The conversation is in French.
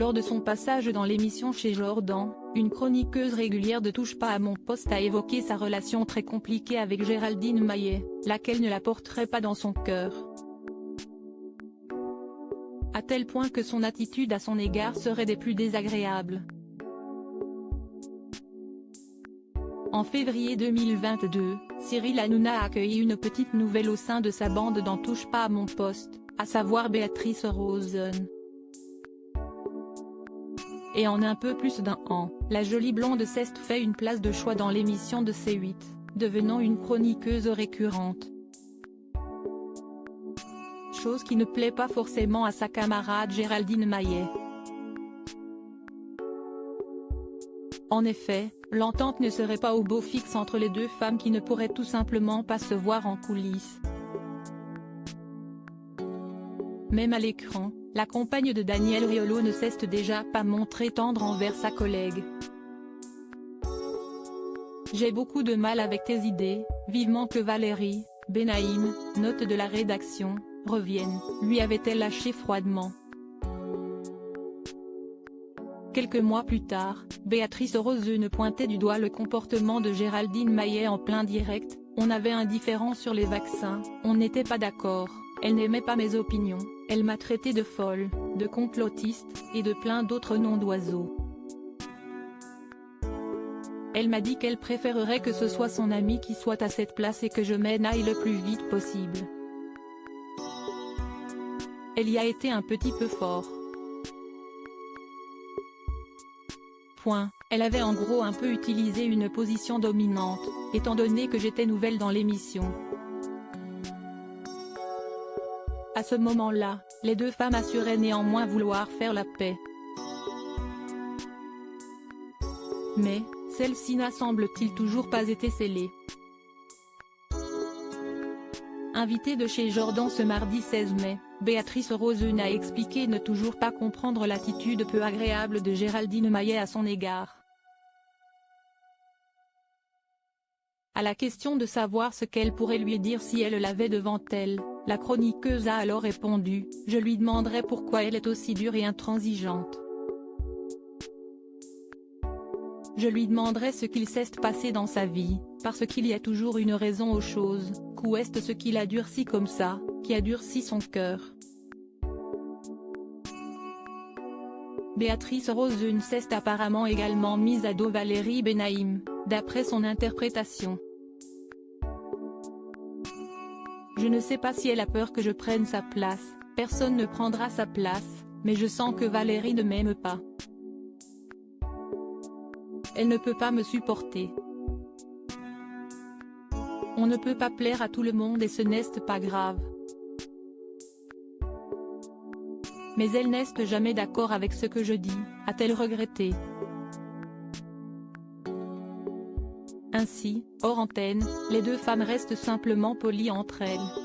Lors de son passage dans l'émission chez Jordan, une chroniqueuse régulière de Touche pas à mon poste a évoqué sa relation très compliquée avec Géraldine Maillet, laquelle ne la porterait pas dans son cœur. À tel point que son attitude à son égard serait des plus désagréables. En février 2022, Cyril Hanouna a accueilli une petite nouvelle au sein de sa bande dans Touche pas à mon poste, à savoir Béatrice Rosen. Et en un peu plus d'un an, la jolie blonde s'est fait une place de choix dans l'émission de C8, devenant une chroniqueuse récurrente. Chose qui ne plaît pas forcément à sa camarade Géraldine Maillet. En effet, l'entente ne serait pas au beau fixe entre les deux femmes qui ne pourraient tout simplement pas se voir en coulisses. Même à l'écran, la compagne de Daniel Riolo ne s'est déjà pas montrée tendre envers sa collègue. J'ai beaucoup de mal avec tes idées, vivement que Valérie, Benaïm, note de la rédaction, revienne, lui avait-elle lâché froidement. Quelques mois plus tard, Béatrice Rosen pointait du doigt le comportement de Géraldine Maillet en plein direct. On avait un différend sur les vaccins, on n'était pas d'accord, elle n'aimait pas mes opinions, elle m'a traité de folle, de complotiste, et de plein d'autres noms d'oiseaux. Elle m'a dit qu'elle préférerait que ce soit son ami qui soit à cette place et que je m'en aille le plus vite possible. Elle y a été un petit peu fort. Elle avait en gros un peu utilisé une position dominante, étant donné que j'étais nouvelle dans l'émission. À ce moment-là, les deux femmes assuraient néanmoins vouloir faire la paix. Mais, celle-ci n'a semble-t-il toujours pas été scellée. Invitée de chez Jordan ce mardi 16 mai, Béatrice Rosen a expliqué ne toujours pas comprendre l'attitude peu agréable de Géraldine Maillet à son égard. À la question de savoir ce qu'elle pourrait lui dire si elle l'avait devant elle, la chroniqueuse a alors répondu « Je lui demanderai pourquoi elle est aussi dure et intransigeante. Je lui demanderai ce qu'il s'est passé dans sa vie, parce qu'il y a toujours une raison aux choses, qu'où est ce qui l'a durci comme ça, qui a durci son cœur. » Béatrice Rosen s'est apparemment également mise à dos Valérie Benaïm, d'après son interprétation. Je ne sais pas si elle a peur que je prenne sa place, personne ne prendra sa place, mais je sens que Valérie ne m'aime pas. Elle ne peut pas me supporter. On ne peut pas plaire à tout le monde et ce n'est pas grave. Mais elle n'est jamais d'accord avec ce que je dis, a-t-elle regretté. Ainsi, hors antenne, les deux femmes restent simplement polies entre elles.